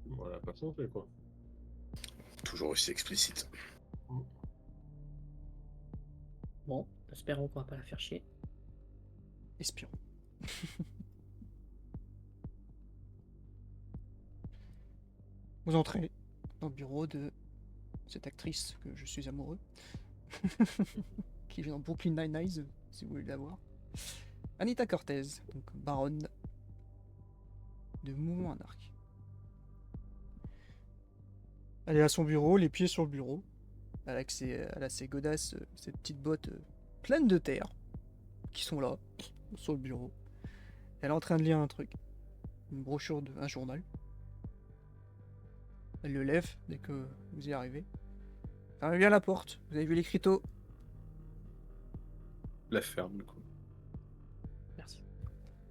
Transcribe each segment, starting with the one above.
Voilà, pas santé, quoi. Toujours aussi explicite. Mm. Bon, espérons qu'on va pas la faire chier. Espion. Vous entrez dans le bureau de cette actrice que je suis amoureux, qui vient dans Brooklyn Nine-Nine, si vous voulez la voir. Anita Cortez, donc baronne de Moulin-Arc. Elle est à son bureau, les pieds sur le bureau. Elle a ses godasses, ses petites bottes pleines de terre, qui sont là, sur le bureau. Elle est en train de lire un truc, une brochure un journal. Elle le lève dès que vous y arrivez. Fermez bien la porte, vous avez vu l'écriteau. La ferme, du coup. Merci.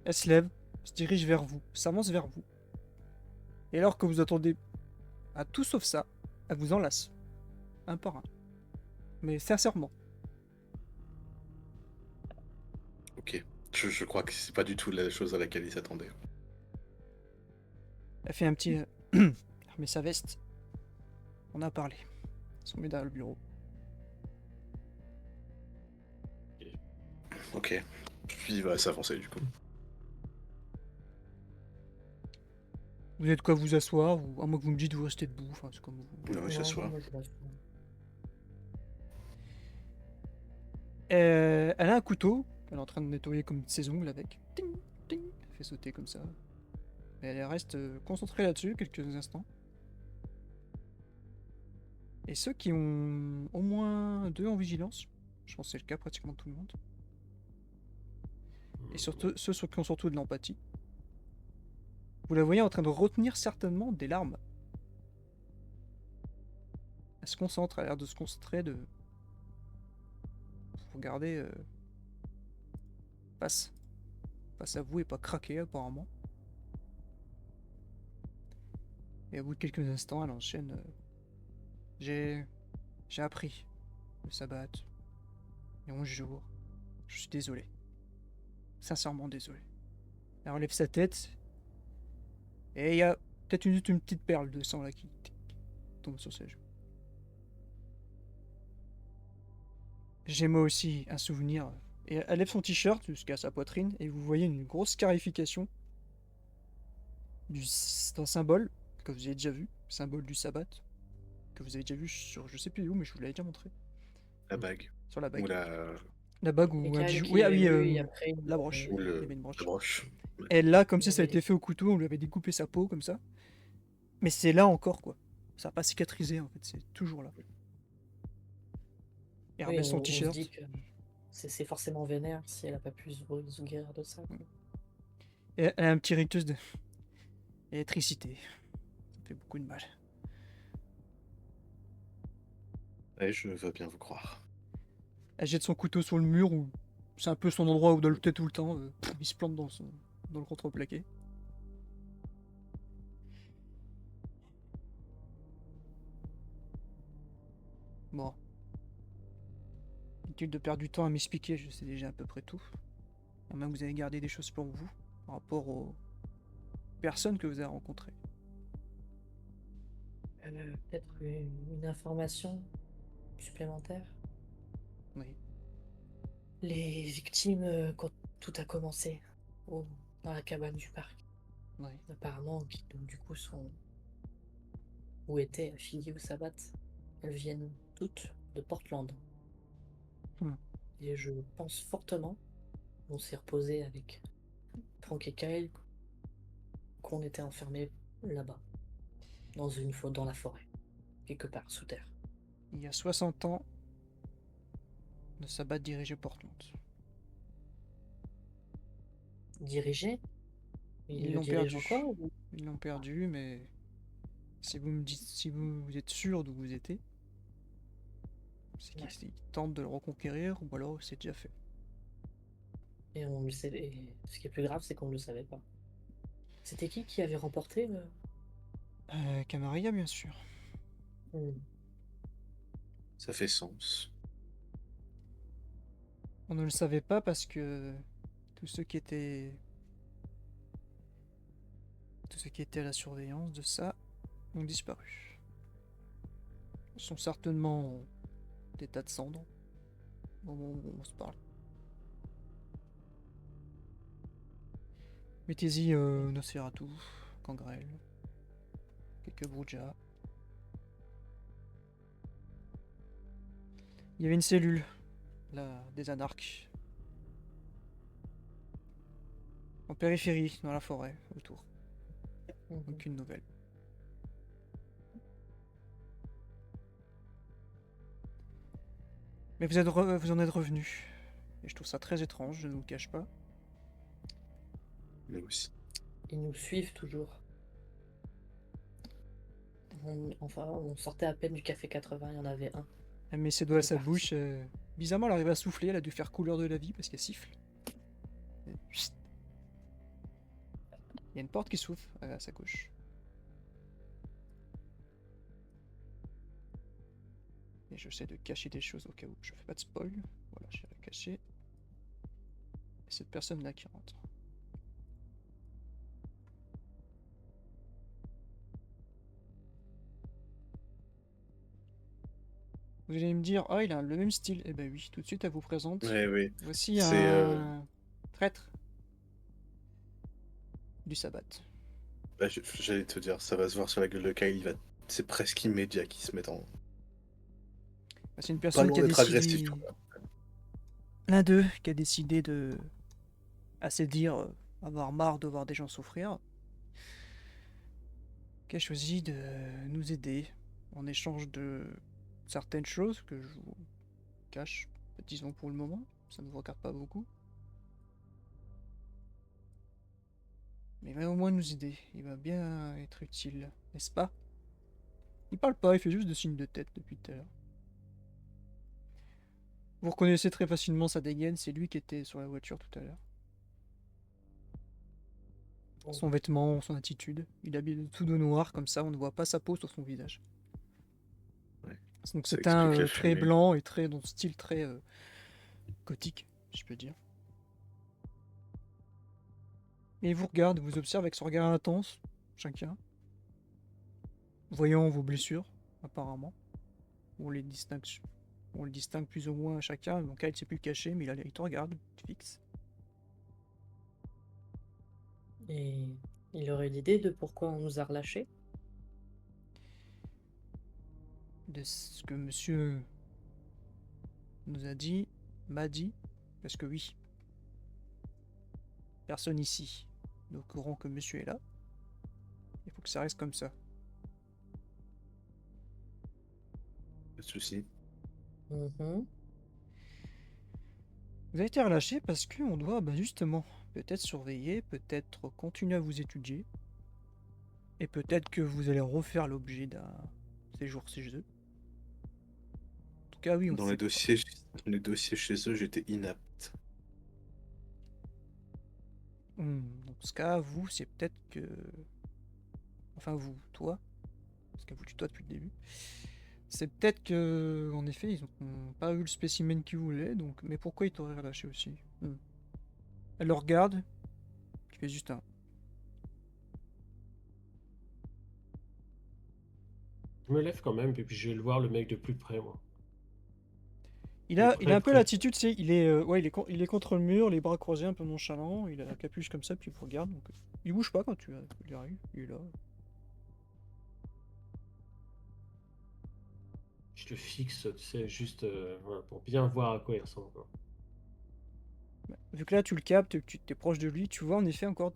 Elle se lève, se dirige vers vous, s'avance vers vous. Et alors que vous attendez à tout sauf ça, elle vous enlace. Un par un. Mais sincèrement. Ok. Je crois que c'est pas du tout la chose à laquelle il s'attendait. Elle fait un petit... elle remet sa veste. On a parlé. Ils sont mis dans le bureau. Ok. Puis il va s'avancer, du coup. Vous avez de quoi vous asseoir, ou à moins que vous me dites de vous rester debout, enfin c'est comme vous. Non, il s'assoit. moi, je reste. Elle a un couteau, elle est en train de nettoyer comme ses ongles avec. Ting, ting, elle fait sauter comme ça. Et elle reste concentrée là-dessus quelques instants. Et ceux qui ont au moins 2 en vigilance, je pense que c'est le cas pratiquement de tout le monde, et surtout ceux qui ont surtout de l'empathie, vous la voyez en train de retenir certainement des larmes. Elle se concentre, elle a l'air de se concentrer, de regarder face à vous et pas craquer apparemment. Et au bout de quelques instants, elle enchaîne. J'ai appris le sabbat. Il y a 11 jours. Je suis désolé. Sincèrement désolé. Elle relève sa tête. Et il y a peut-être une petite perle de sang là qui tombe sur ses joues. J'ai moi aussi un souvenir. Et elle lève son t-shirt jusqu'à sa poitrine et vous voyez une grosse scarification d'un symbole que vous avez déjà vu, symbole du sabbat, que vous avez déjà vu sur je sais plus où, mais je vous l'avais déjà montré. La bague. Sur la bague. Ou la... La bague Et ou un Kyle bijou. qui Oui, ah avait oui, vu, et après, la broche. Ou Il y le... avait une broche. la broche. Elle là, comme il si ça a avait- été fait au couteau, on lui avait découpé sa peau comme ça. Mais c'est là encore, quoi. Ça n'a pas cicatrisé, en fait, c'est toujours là. Elle Oui, remet son on se t-shirt. dit que c'est forcément vénère si elle a pas pu se guérir de ça. Quoi. Et elle a un petit rictus d'électricité. Ça fait beaucoup de mal. Ouais, je veux bien vous croire. Elle jette son couteau sur le mur, où c'est un peu son endroit où elle doit lutter tout le temps. Il se plante dans le contreplaqué. Bon. Inutile de perdre du temps à m'expliquer, je sais déjà à peu près tout. À moins que vous avez gardé des choses pour vous, par rapport aux personnes que vous avez rencontrées. Peut-être une information supplémentaire. Oui. Les victimes, quand tout a commencé, dans la cabane du parc, Oui. apparemment, qui donc du coup sont ou étaient affiliées au sabbat, elles viennent toutes de Portland. Hmm. Et je pense fortement, on s'est reposé avec Frank et Kyle, qu'on était enfermés là-bas, dans la forêt, quelque part sous terre. Il y a 60 ans, le sabbat dirigeait Portland. Dirigés? Ils Ils le l'ont dirigent perdu. encore ou... Ils l'ont perdu, mais si vous me dites, si vous êtes sûr d'où vous étiez, c'est Ouais. qu'ils tentent de le reconquérir ou alors c'est déjà fait. Et on le sait, et ce qui est plus grave, c'est qu'on ne le savait pas. C'était qui avait remporté le... Camarilla, bien sûr. Hmm. Ça fait sens. On ne le savait pas parce que tous ceux qui étaient à la surveillance de ça ont disparu. Ils sont certainement des tas de cendres au moment où on se parle. Mettez-y Nosferatu, Gangrel, quelques Brujas. Il y avait une cellule, là, des anarches. En périphérie, dans la forêt, autour. Aucune nouvelle. Mais vous en êtes revenu. Et je trouve ça très étrange, je ne vous le cache pas. Nous aussi. Ils nous suivent toujours. On sortait à peine du café 80, il y en avait un. Elle met ses doigts à C'est sa parti. bouche. Bizarrement, elle arrive à souffler, elle a dû faire couleur de la vie parce qu'elle siffle. Et chut. Il y a une porte qui s'ouvre à sa gauche. Et j'essaie de cacher des choses au cas où. Je fais pas de spoil. Voilà, j'ai caché. Et cette personne-là qui rentre. Vous allez me dire, ah, il a le même style. Eh ben oui, tout de suite, elle vous présente. Ouais, oui. Voici C'est, un traître du sabbat. Bah, j'allais te dire, ça va se voir sur la gueule de Kyle. C'est presque immédiat qu'il se mette en. C'est une Pas personne loin qui a d'être agressif, décidé. tu vois. L'un d'eux qui a décidé de. assez dire, avoir marre de voir des gens souffrir. Qui a choisi de nous aider en échange de certaines choses que je vous cache, disons pour le moment, ça ne vous regarde pas beaucoup. Mais il va au moins nous aider, il va bien être utile, n'est-ce pas? Il parle pas, il fait juste des signes de tête depuis tout à l'heure. Vous reconnaissez très facilement sa dégaine, c'est lui qui était sur la voiture tout à l'heure. Son vêtement, son attitude, il habille tout de noir comme ça, on ne voit pas sa peau sur son visage. Ouais. Donc Ça c'est explique un la très fumée. blanc et très dans style très gothique, si je peux dire. Et il vous regarde, vous observe avec son regard intense, chacun. Voyant vos blessures, apparemment. On les distingue plus ou moins chacun, donc elle ne sait plus le cacher, mais il te regarde, tu fixes. Et il aurait une idée de pourquoi on nous a relâchés? De ce que monsieur nous a dit, m'a dit, parce que oui, personne ici n'est au courant que monsieur est là. Il faut que ça reste comme ça. Pas de soucis. Mhm. Vous avez été relâché parce qu'on doit justement peut-être surveiller, peut-être continuer à vous étudier, et peut-être que vous allez refaire l'objet d'un séjour chez eux. En tout cas, oui, on Dans sait. les dossiers chez eux, j'étais inapte. Dans ce cas, vous, c'est peut-être que. Enfin, vous, toi, parce que vous tutoie depuis le début. C'est peut-être que, en effet, ils n'ont pas eu le spécimen qu'ils voulaient, donc. Mais pourquoi ils t'auraient relâché aussi? Elle le regarde, tu fais juste un. Je me lève quand même, et puis je vais le voir le mec de plus près, moi. Il a un peu Prêt. l'attitude, c'est, il est, il est contre le mur, les bras croisés, un peu nonchalant, il a la capuche comme ça, puis il vous regarde, donc il bouge pas quand tu lui arrives, il est là. Je te fixe, tu sais, juste voilà, pour bien voir à quoi il ressemble, quoi. Vu que là tu le captes, tu t'es proche de lui, tu vois en effet encore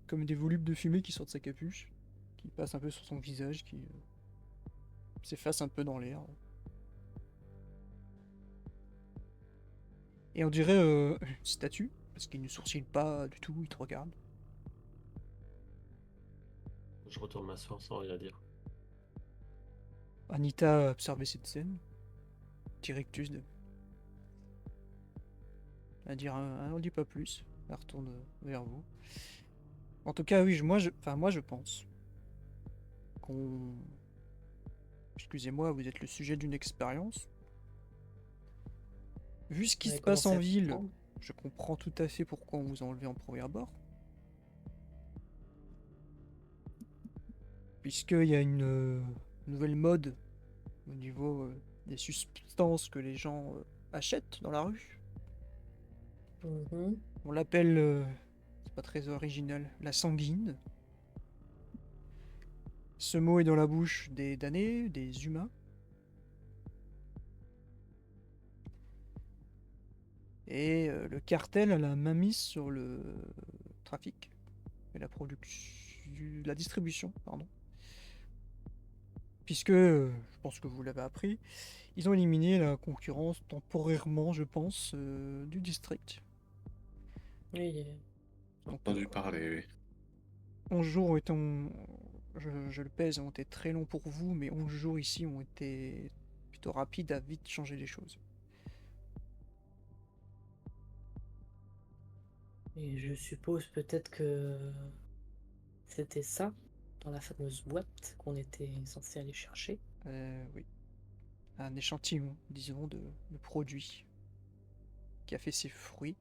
comme des volutes de fumée qui sortent de sa capuche, qui passent un peu sur son visage, qui s'effacent un peu dans l'air. Et on dirait une statue, parce qu'il ne sourcille pas du tout, il te regarde. Je retourne m'asseoir sans rien dire. Anita a observé cette scène. Directus de. À dire on dit pas plus. Elle retourne vers vous. En tout cas, oui, moi je pense qu'on. Excusez-moi, vous êtes le sujet d'une expérience. Vu ce qui se passe en ville, je comprends tout à fait pourquoi on vous a enlevé en premier abord. puisqu'il y a une nouvelle mode au niveau des substances que les gens achètent dans la rue. Mhm. On l'appelle, c'est pas très original, la sanguine. Ce mot est dans la bouche des damnés, des humains. Et le cartel a la mainmise sur le trafic et la distribution, pardon. Puisque, je pense que vous l'avez appris, ils ont éliminé la concurrence temporairement, je pense, du district. Oui, Donc, Entendu parler, oui. 11 jours je le pèse, ont été très longs pour vous, mais 11 jours ici ont été plutôt rapides à vite changer les choses. et je suppose peut-être que c'était ça, dans la fameuse boîte qu'on était censé aller chercher. Oui. Un échantillon, disons, de produit qui a fait ses fruits,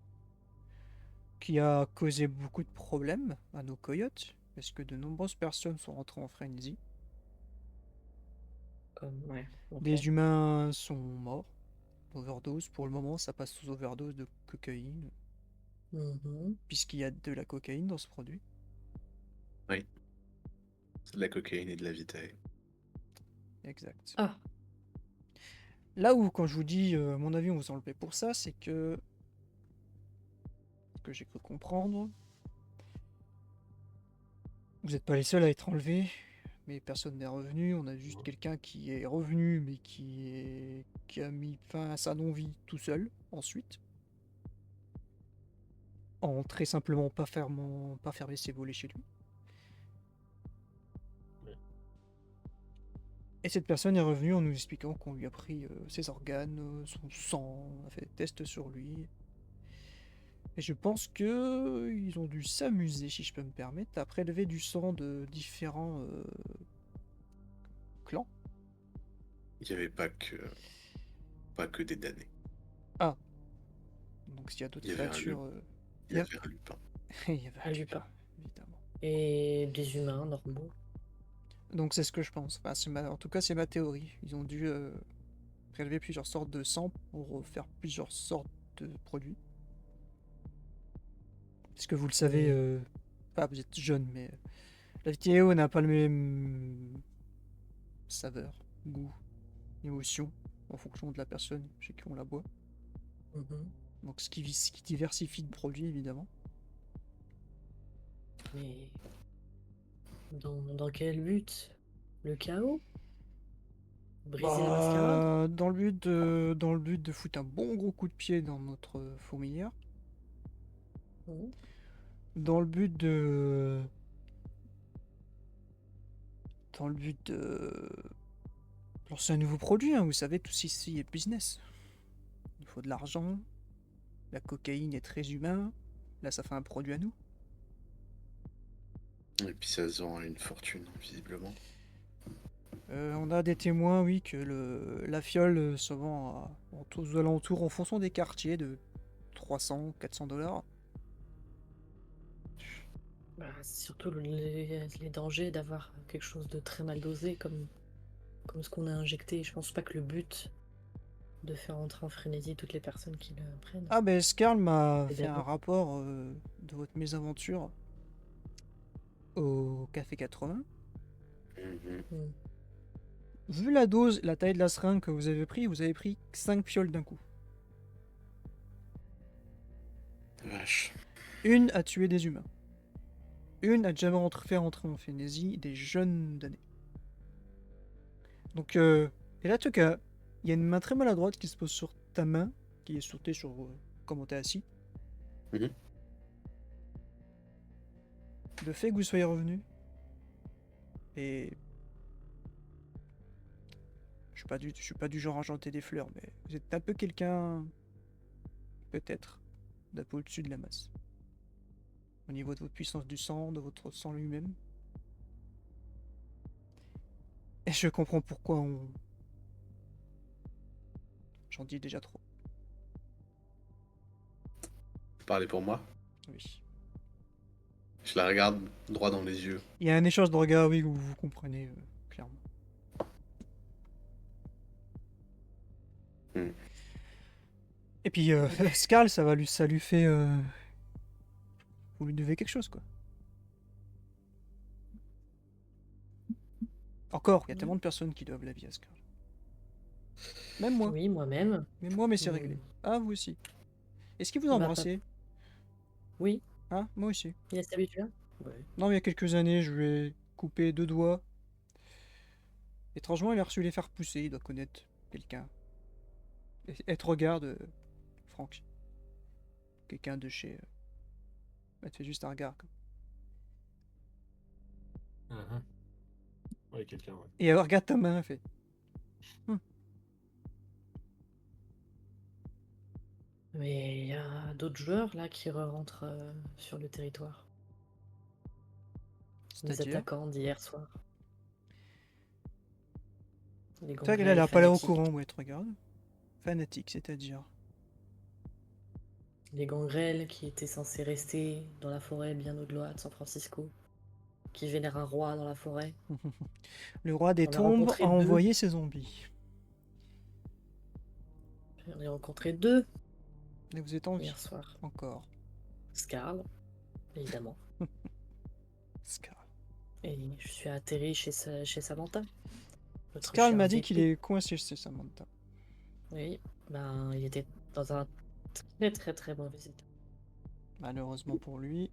qui a causé beaucoup de problèmes à nos coyotes, parce que de nombreuses personnes sont rentrées en frénésie. Comme, ouais, ok. Des humains sont morts d'overdose. Pour le moment, ça passe sous overdose de cocaïne, Mhm. puisqu'il y a de la cocaïne dans ce produit. Oui. C'est de la cocaïne et de la vitae. Exact. Ah, Là où, quand je vous dis, à mon avis, on vous enlevait pour ça, c'est que, ce que j'ai cru comprendre, vous n'êtes pas les seuls à être enlevés, mais personne n'est revenu. On a juste quelqu'un qui est revenu, mais qui a mis fin à sa non-vie tout seul, ensuite. En très simplement pas fermer ses volets chez lui. Ouais. Et cette personne est revenue en nous expliquant qu'on lui a pris ses organes, son sang, on a fait des tests sur lui. Et je pense que ils ont dû s'amuser, si je peux me permettre, à prélever du sang de différents clans. Il n'y avait pas que des damnés. Ah, donc s'il y a d'autres Il y avait un créatures, Il y avait un lupin. il y avait un Un lupin, lupin. évidemment. et des humains normaux. Donc c'est ce que je pense. Enfin, en tout cas, c'est ma théorie. Ils ont dû prélever plusieurs sortes de sang pour faire plusieurs sortes de produits. Parce que vous le savez, Et vous êtes jeune, mais la vidéo n'a pas le même saveur, goût, émotion en fonction de la personne chez qui on la boit. mhm. Donc ce qui diversifie le produit, évidemment. Mais dans quel but? Le chaos? Briser la mascarade? Dans le but de foutre un bon gros coup de pied dans notre fourmilière. Mhm. Dans le but de... Dans le but de... lancer un nouveau produit, hein. Vous savez, tout ici est business. Il faut de l'argent. La cocaïne est très humain. Là, ça fait un produit à nous. Et puis ça se vend à une fortune, visiblement. On a des témoins, oui, que la fiole se vend aux alentours, en fonction des quartiers, de 300-400 $. Bah, c'est surtout les dangers d'avoir quelque chose de très mal dosé comme ce qu'on a injecté. Je pense pas que le but de faire entrer en frénésie toutes les personnes qui le prennent. Ah, ben Skarl m'a C'est fait un d'abord. rapport de votre mésaventure au Café 80. Mhm. Mm. Vu la dose, la taille de la seringue que vous avez pris 5 fioles d'un coup. Vache. Une a tué des humains. Une a déjà fait rentrer en frénésie des jeunes damnés. Donc, et là, Tuka, il y a une main très maladroite qui se pose sur ta main, qui est sur comment t'es assis. Mhm. Le fait que vous soyez revenu, et je suis pas du genre à jeter des fleurs, mais vous êtes un peu quelqu'un, peut-être, d'un peu au-dessus de la masse. Au niveau de votre puissance du sang, de votre sang lui-même. Et je comprends pourquoi j'en dis déjà trop. Parlez pour moi. Oui. Je la regarde droit dans les yeux. Il y a un échange de regards, oui, où vous comprenez clairement. Hmm. Et puis, Scarl, ça lui fait... Vous lui devez quelque chose, quoi. Encore, il y a tellement de personnes qui doivent la vie à Scarl. Même moi. Oui, moi-même. Même moi, mais c'est Mm. réglé. Ah, vous aussi. Est-ce que vous Bah, embrassez? Oui, Hein? Moi aussi. il a cet habitude-là. Ouais. Non, mais il y a quelques années, je lui ai coupé 2 doigts. Étrangement, il a reçu les faire pousser, il doit connaître quelqu'un. Et elle te regarde, Franck. Quelqu'un de chez... Elle te fait juste un regard, quoi. Mhm. Ouais, quelqu'un, ouais. Et elle regarde ta main, elle fait... Mais il y a d'autres joueurs là qui rentrent sur le territoire. Les C'est-à-dire? attaquants d'hier soir. Les C'est vrai qu'elle gangrels a pas l'air au fanatiques. courant, ouais, elle te regarde. Fanatique, c'est-à-dire? Les gangrels qui étaient censés rester dans la forêt bien au-delà de San Francisco. Qui vénèrent un roi dans la forêt. Le roi des On a tombes rencontré a deux. envoyé ses zombies. J'en ai rencontré deux Et vous êtes en vie. hier soir. Encore. Scarl, évidemment. Scarl. Et je suis atterri chez Samantha. Notre Scarl cher m'a dit qu'il VP. est coincé chez Samantha. Oui, ben il était dans un très mauvais état. Malheureusement pour lui,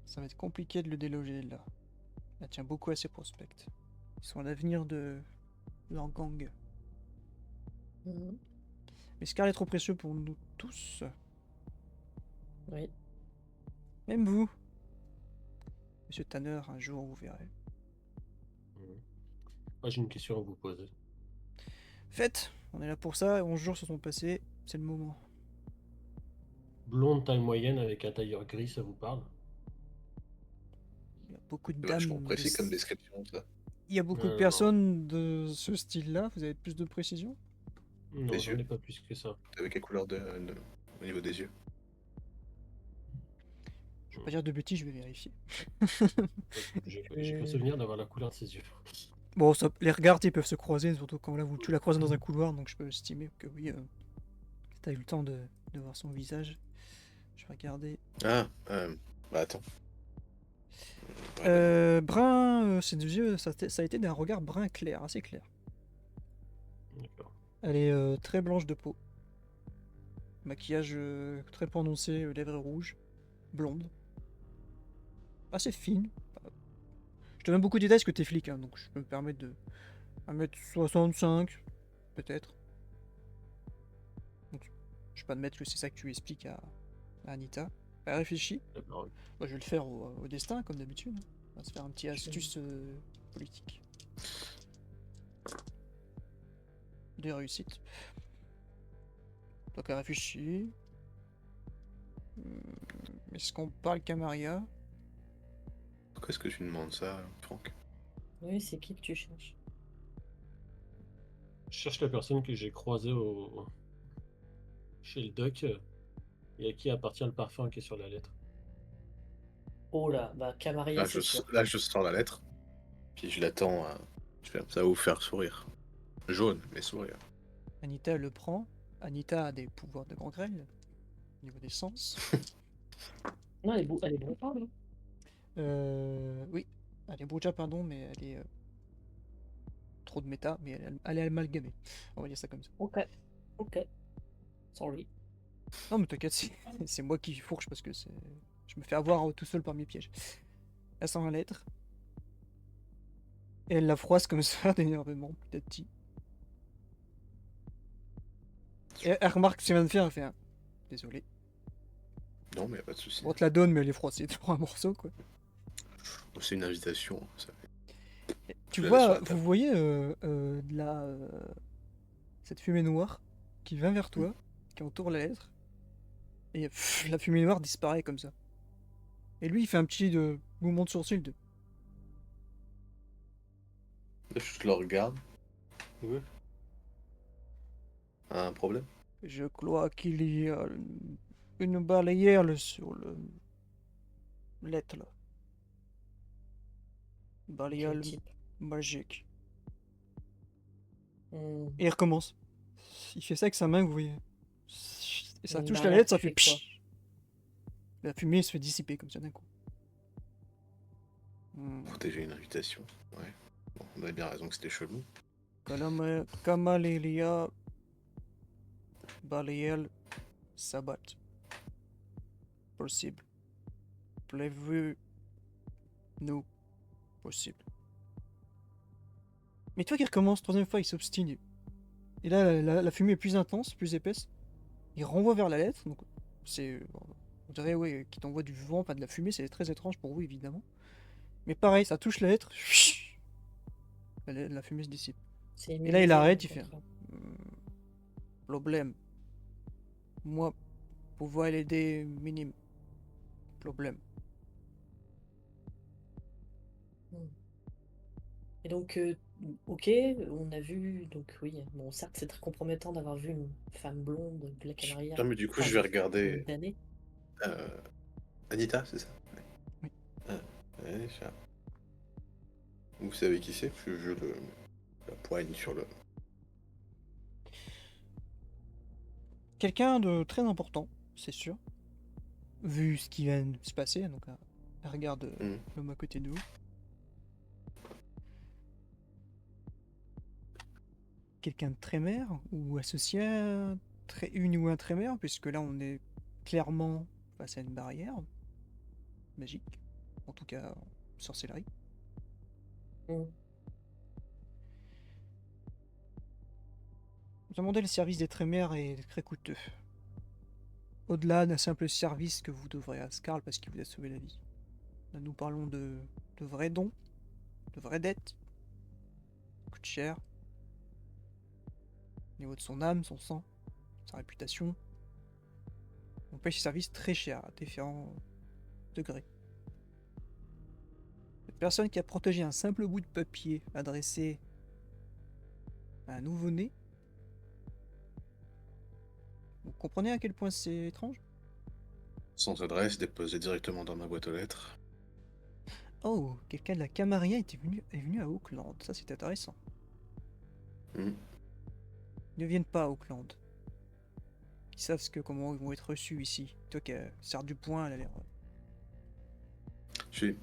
ça va être compliqué de le déloger là. Elle tient beaucoup à ses prospects. Ils sont l'avenir de leur gang. Mhm. Mais Scarl est trop précieux pour nous tous. Oui. Même vous. Monsieur Tanner, un jour vous verrez. Mhm. Moi, j'ai une question à vous poser. Faites, on est là pour ça, 11 jours se sont passés, c'est le moment. Blonde taille moyenne avec un tailleur gris, ça vous parle? Il y a beaucoup de C'est vachement dames. précis comme description, ça. Il y a beaucoup de Non. personnes de ce style-là, vous avez plus de précision? Non, Les j'en yeux. ai pas plus que ça. Avec quelle couleur au niveau des yeux? Je vais pas dire de bêtises, je vais vérifier. J'ai pas souvenir d'avoir la couleur de ses yeux. Bon, les regards ils peuvent se croiser, surtout quand là, tu la croises dans un couloir, donc je peux estimer que oui, t'as eu le temps de voir son visage. Je vais regarder. Ah, bah attends. Brun, ses deux yeux, ça a été d'un regard brun clair, assez clair. D'accord. Elle est très blanche de peau. Maquillage très prononcé, lèvres rouges, blonde. Assez fine. Je te donne beaucoup de détails parce que t'es flic, hein, donc je peux me permettre de 1m65, peut-être. Donc, je vais pas admettre que c'est ça que tu expliques à Anita. Elle réfléchit. D'accord. Bah, je vais le faire au destin, comme d'habitude. On va se faire un petit astuce politique. Des réussites. Donc elle réfléchit. Est-ce qu'on parle Camaria? Pourquoi est-ce que tu demandes ça, Franck? Oui, c'est qui que tu cherches? Je cherche la personne que j'ai croisée chez le doc et à qui appartient le parfum qui est sur la lettre. Oh là, bah Camaria, Là, c'est sûr. là, je sors la lettre, puis je l'attends. Ça va vous faire sourire. Jaune, mais sourire. Anita le prend. Anita a des pouvoirs de gangrel au niveau des sens. Non, elle est bonne, Oui, elle est Bouja, pardon, mais elle est trop de méta, mais elle est amalgamée. On va dire ça comme ça. Ok. Sorry. Non, mais t'inquiète, c'est moi qui fourche parce que je me fais avoir tout seul par mes pièges. Elle sent la lettre. Et elle la froisse comme ça, d'énervement, petit à petit. Et elle remarque ce que tu viens de faire, elle fait un... Désolé. Non, mais y a pas de souci. On te la donne, mais elle est froissée pour un morceau, quoi. C'est une invitation. Ça. Tu Je la laisse sur vois, la table. vous voyez cette fumée noire qui vient vers toi, qui entoure la lettre, et la fumée noire disparaît comme ça. Et lui, il fait un petit mouvement de sourcil de... Je le regarde. Ouais. Un problème? Je crois qu'il y a une barrière sur le lettre là. Quel Balayage type? magique. Hmm. Et il recommence. Il fait ça avec sa main, vous voyez. Et ça Une touche la barrière lettre, ça qui fait fait quoi? pshh. La fumée se fait dissiper comme ça d'un coup. Hmm. Protéger une invitation. Ouais. Bon, on avait bien raison que c'était chelou. Kamalelia Balayel Sabat. Possible. Prévu. Nous. Possible. Mais toi qui recommence, troisième fois, il s'obstine. Et là, la fumée est plus intense, plus épaisse. Il renvoie vers la lettre, donc c'est. On dirait, ouais, qu'il t'envoie du vent, pas de la fumée, c'est très étrange pour vous, évidemment. Mais pareil, ça touche la lettre, la fumée se dissipe. C'est Et là, il immunisé à arrête, mon il fait. contrat. Problème. Moi, pouvoir l'aider, minime. Problème. Hmm. Et donc, ok, on a vu, donc oui, bon, certes, c'est très compromettant d'avoir vu une femme blonde, Black Canaria, Non, mais du coup, je vais croiser regarder condamnée. Anita, c'est ça? Oui. Ah, ouais, ça. Vous savez qui c'est? Parce que je la poigne sur le. Quelqu'un de très important, c'est sûr. Vu ce qui vient de se passer, donc elle regarde Hmm. l'homme à côté de vous. Quelqu'un de très mère ou associé à une ou un très mère, puisque là on est clairement face à une barrière magique, en tout cas en sorcellerie. Hmm. Vous demandez le service des trémères est très coûteux. Au-delà d'un simple service que vous devrez à Skarl parce qu'il vous a sauvé la vie. Là, nous parlons de vrais dons, de vraies dettes. Ça coûte cher. Au niveau de son âme, son sang, sa réputation. On paye ce service très cher à différents degrés. Cette personne qui a protégé un simple bout de papier adressé à un nouveau-né. Vous comprenez à quel point c'est étrange? Sans adresse, déposé directement dans ma boîte aux lettres. Oh, quelqu'un de la Camarilla est venu à Auckland. Ça, c'est intéressant. Hmm. Ils ne viennent pas à Auckland. Ils savent comment ils vont être reçus ici. Toi qui sers du poing, elle a l'air. Je vais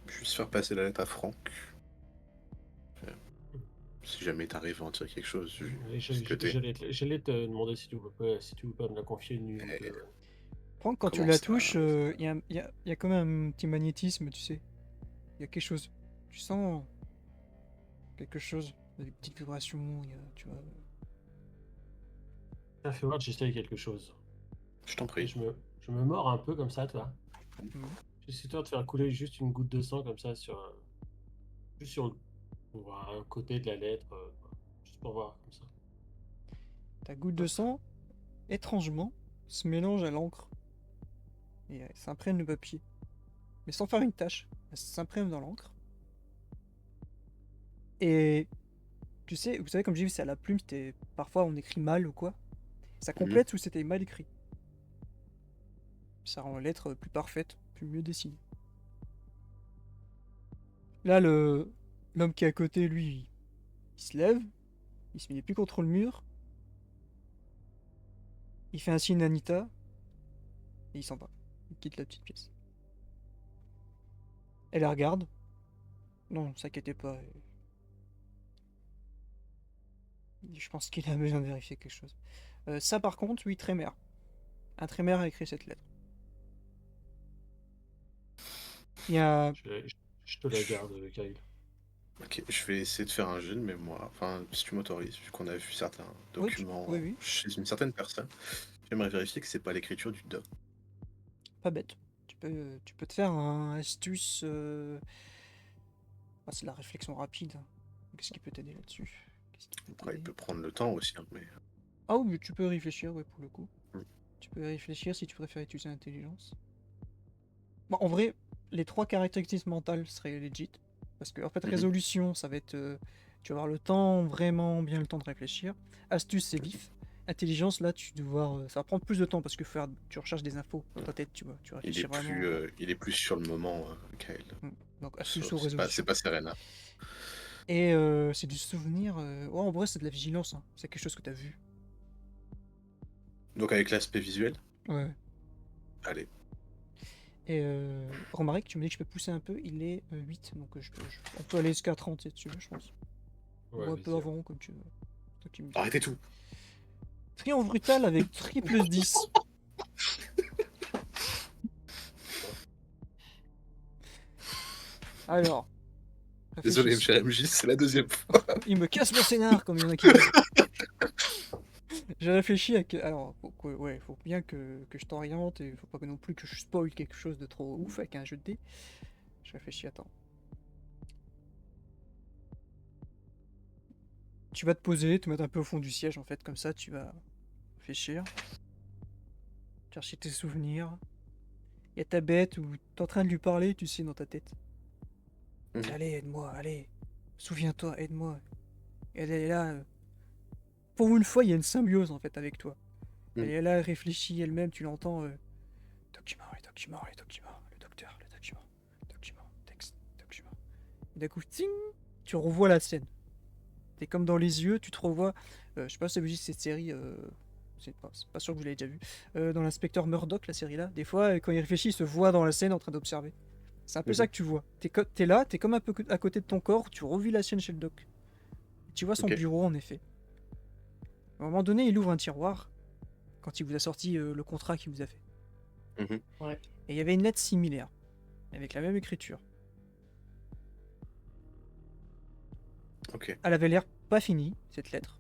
juste faire passer la lettre à Franck. Si jamais t'arrives à en tirer quelque chose, Et j'allais te demander si tu veux pas me la confier nue un Eh, peu. Franck, quand tu comment la ça touches, il y a comme un petit magnétisme, tu sais. Il y a quelque chose. Tu sens quelque chose. Des petites vibrations, tu vois. Ça fait voir que j'essaye quelque chose. Je t'en Et prie. je me mords un peu comme ça, toi. Mhm. J'essaie de faire couler juste une goutte de sang comme ça juste sur un côté de la lettre, juste pour voir comme ça. Ta goutte de sang, étrangement, se mélange à l'encre. Et elle s'imprègne le papier. Mais sans faire une tache. Elle s'imprègne dans l'encre. Et tu sais, vous savez, comme j'ai vu, c'est à la plume, parfois on écrit mal ou quoi. Ça complète où c'était mal écrit. Ça rend la lettre plus parfaite, plus mieux dessinée. Là, l'homme qui est à côté, lui, il se lève, il se met plus contre le mur, il fait un signe à Anita, et il s'en va. Il quitte la petite pièce. Elle la regarde. Non, s'inquiétez pas. Je pense qu'il a besoin de vérifier quelque chose. Ça, par contre, oui, Trémère. Un Trémère a écrit cette lettre. Il y a. Je te la garde, Kyle. Ok, je vais essayer de faire un jeu de mémoire. Enfin, si tu m'autorises, vu qu'on a vu certains Oui, documents oui. chez une certaine personne, j'aimerais vérifier que c'est pas l'écriture du doc. Pas bête. Tu peux te faire un astuce. Ah, c'est la réflexion rapide. Qu'est-ce qui peut t'aider là-dessus? Après, il peut prendre le temps aussi, hein, mais. Ah oui, mais tu peux réfléchir, ouais, pour le coup. Mm. Tu peux réfléchir si tu préfères utiliser l'intelligence. Bon, en vrai, les 3 caractéristiques mentales seraient legit. Parce que, en fait, Mhm. résolution, ça va être. Tu vas avoir le temps, vraiment bien le temps de réfléchir. Astuce, c'est vif. Intelligence, là, ça va prendre plus de temps parce que tu recherches des infos dans ta tête, tu vois. Tu réfléchis vraiment. Il est plus sur le moment, Kyle. Donc afflue aux C'est résolutions. pas Serena. Et c'est du souvenir. Ouais, en vrai, c'est de la vigilance. Hein. C'est quelque chose que t'as vu. Donc avec l'aspect visuel, Ouais. allez. Et Romaric, tu me dis que je peux pousser un peu. Il est 8, donc on peut aller jusqu'à 30 si tu veux, je pense. Ouais, Ou un peu vas-y. avant, comme tu veux. Toi qui me dis. Arrêtez tout. Triomphe brutal avec triple 10. Alors, Désolé, réfléchis. cher MJ, c'est la deuxième fois. Il me casse mon scénar, comme il y en a qui disent. J'ai réfléchi à que. Alors, faut bien que je t'oriente et faut pas non plus que je spoil quelque chose de trop ouf avec un jeu de dés. Je réfléchis, attends. Tu vas te poser, te mettre un peu au fond du siège en fait, comme ça tu vas réfléchir, chercher tes souvenirs. Il y a ta bête où t'es en train de lui parler, tu sais, dans ta tête. Mhm. Allez, aide-moi, allez. Souviens-toi, aide-moi. Elle est là. Pour une fois, il y a une symbiose en fait avec toi. Elle Mhm. est là, elle réfléchit elle-même, tu l'entends. Document, les documents, les documents, le docteur, le document, document, texte, document. Et d'un coup, ting, tu revois la scène. T'es comme dans les yeux, tu te revois. Je sais pas si vous avez vu cette série. C'est pas sûr que vous l'avez déjà vu. Dans l'inspecteur Murdoch, la série là, des fois, quand il réfléchit, il se voit dans la scène en train d'observer. C'est un peu ça Mhm. que tu vois. T'es là, t'es comme un peu à côté de ton corps, tu revis la scène chez le doc. Et tu vois son Ok. bureau en effet. À un moment donné, il ouvre un tiroir quand il vous a sorti le contrat qu'il vous a fait. Mhm. Ouais. Et il y avait une lettre similaire, avec la même écriture. Ok. Elle avait l'air pas finie, cette lettre.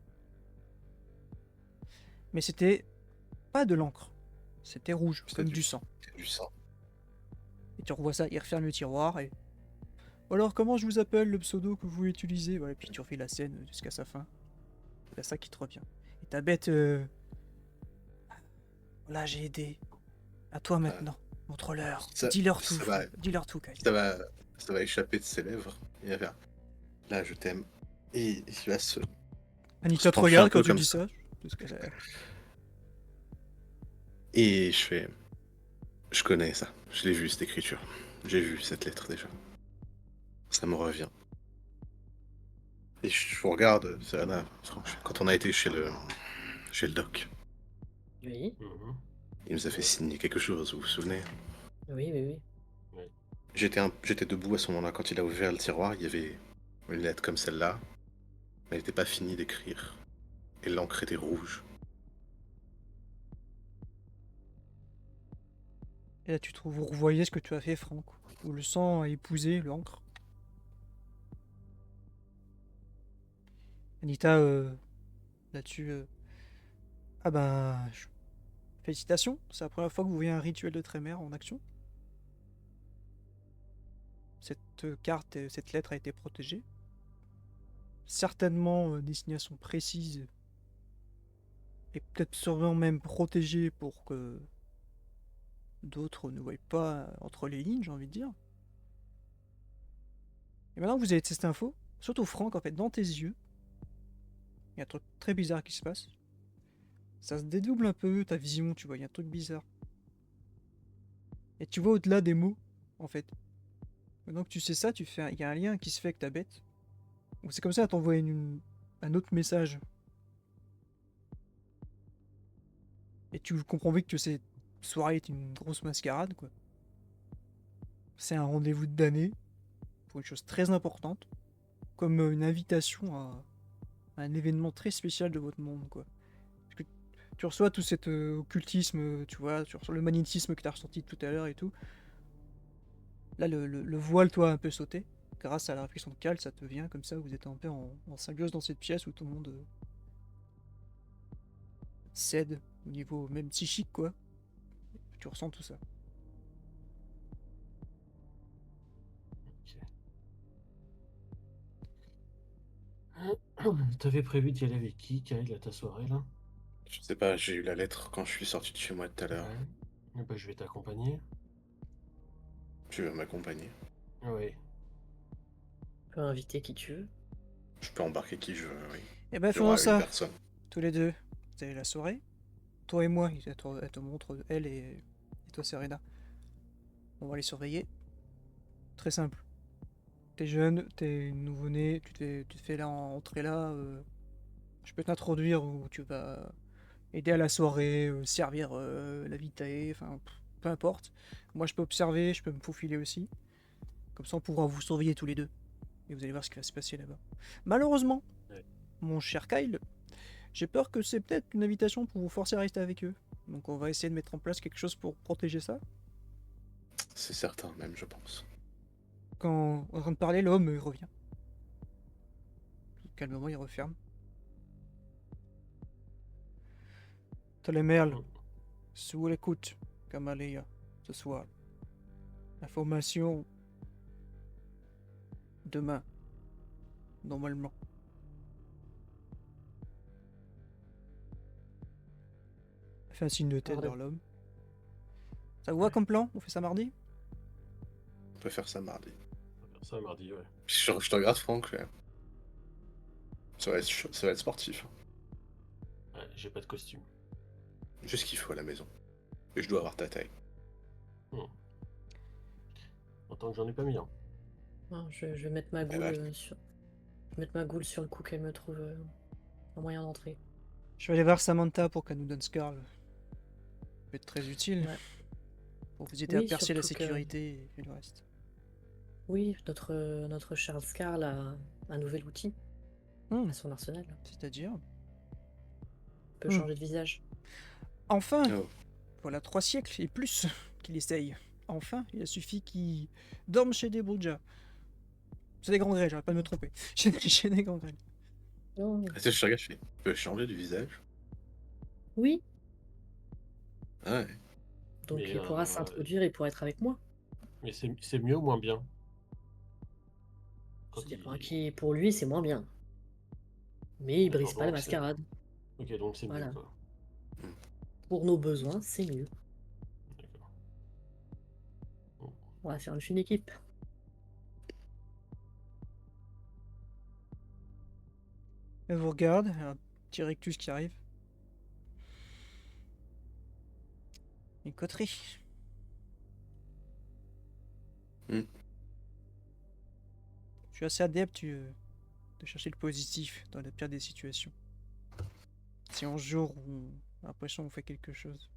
Mais c'était pas de l'encre. C'était rouge, C'est comme du sang. du sang. Et tu revois ça, il referme le tiroir et. Alors, comment je vous appelle le pseudo que vous utilisez? Voilà, et puis tu refais la scène jusqu'à sa fin. C'est ça qui te revient. Et ta bête. Là, j'ai aidé. À toi Ah, maintenant. Montre-leur. ça, Dis-leur tout. ça va, Dis-leur tout, Kyle. ça va, ça va échapper de ses lèvres. Il va faire, là, je t'aime. Et il va se Anita te pencher un regarde quand peu tu comme dis ça. ça. Parce qu'elle a- Et je fais, je connais ça. Je l'ai vu, cette écriture. J'ai vu cette lettre déjà. Ça me revient. Et je vous regarde, Serena, quand on a été chez le doc, Oui, Mhm. il nous a fait signer quelque chose, vous vous souvenez? oui, oui, oui. Ouais. J'étais debout à ce moment-là. Quand il a ouvert le tiroir, il y avait une lettre comme celle-là, mais elle n'était pas finie d'écrire. Et l'encre était rouge. Et là, vous revoyez ce que tu as fait, Franck. Où le sang a épousé l'encre. Anita, là-dessus. Ah ben. Félicitations. C'est la première fois que vous voyez un rituel de Trémère en action. Cette carte, cette lettre a été protégée. Certainement destination précise. Et peut-être sûrement même protégée pour que d'autres ne voient pas entre les lignes, j'ai envie de dire. Et maintenant que vous avez cette info, surtout Franck, en fait, dans tes yeux, il y a un truc très bizarre qui se passe. Ça se dédouble un peu, ta vision, tu vois, il y a un truc bizarre. Et tu vois au-delà des mots, en fait. Maintenant que tu sais ça, il y a un lien qui se fait avec ta bête. Donc c'est comme ça, elle t'envoie un autre message. Et tu comprends vite que cette soirée est une grosse mascarade, quoi. C'est un rendez-vous de damnés, pour une chose très importante, comme une invitation à un événement très spécial de votre monde, quoi. Parce que tu reçois tout cet occultisme, tu vois, tu reçois le magnétisme que tu as ressenti tout à l'heure et tout. Là, le voile, toi, a un peu sauté. Grâce à la réflexion de Cal, ça te vient comme ça, vous êtes un peu en symbiose dans cette pièce où tout le monde cède au niveau même psychique, quoi. Tu ressens tout ça. Ok. T'avais prévu d'y aller avec qui, Kyle, à ta soirée, là? Je sais pas, j'ai eu la lettre quand je suis sorti de chez moi tout à l'heure. Ouais. Eh ben, je vais t'accompagner. Tu veux m'accompagner? Oui. Tu peux inviter qui tu veux. Je peux embarquer qui je veux, oui. Eh ben, Il y faisons aura une ça. personne. Tous les deux. Vous avez la soirée. Toi et moi, elle te montre, et toi, Serena. On va les surveiller. Très simple. T'es jeune, t'es nouveau-né, tu te fais là entrer là. Je peux t'introduire ou tu vas aider à la soirée, servir la vitae, enfin peu importe. Moi je peux observer, je peux me faufiler aussi. Comme ça on pourra vous surveiller tous les deux. Et vous allez voir ce qui va se passer là-bas. Malheureusement, Ouais. mon cher Kyle, j'ai peur que c'est peut-être une invitation pour vous forcer à rester avec eux. Donc on va essayer de mettre en place quelque chose pour protéger ça. C'est certain, même, je pense. Quand on est en train de parler, l'homme revient. Calmement, il referme. Télémerle, Mm. sous l'écoute, Kamaléa, ce soir. Information demain, normalement. Fait un signe de tête Pardon. vers l'homme. Ça vous va comme plan? On fait ça mardi? On peut faire ça mardi. On va faire ça mardi, ouais. Je te regarde, Franck. Ça va être, ça va être sportif. Ouais, j'ai pas de costume. Juste ce qu'il faut à la maison. Et je dois avoir ta taille. Mm. Autant que j'en ai pas mis, hein. Non, je vais mettre ma Eh goule ben, sur... Je vais mettre ma goule sur le coup qu'elle me trouve un moyen d'entrer. Je vais aller voir Samantha pour qu'elle nous donne Scarl. Ça peut être très utile Ouais. pour vous aider à Oui, percer la surtout que... sécurité et le reste. Oui, notre Charles Carl a un nouvel outil à son arsenal. C'est-à-dire? Il peut Hmm. changer de visage. Enfin! Oh. Voilà 3 siècles et plus qu'il essaye. Enfin, il a suffi qu'il dorme chez des Bruja. C'est des grands grès, j'arrête pas de me tromper. Chez des grands grès. Oh. Attends, je te regarde, je fais. Tu peux changer du visage? Oui, Ah ouais. donc Mais, il pourra s'introduire et pourra être avec moi. mais c'est mieux ou moins bien? Quand Ça dépend à il... qui. Pour lui, c'est moins bien. Mais il D'accord, brise pas la donc c'est... mascarade. Ok, donc c'est mieux, Voilà. quoi. Pour nos besoins, c'est mieux. D'accord. On va faire une fine équipe. Elle vous regarde, un petit rectus qui arrive. Une coterie. Hmm. Je suis assez adepte de chercher le positif dans la pire des situations. Si un jour on a l'impression qu'on fait quelque chose,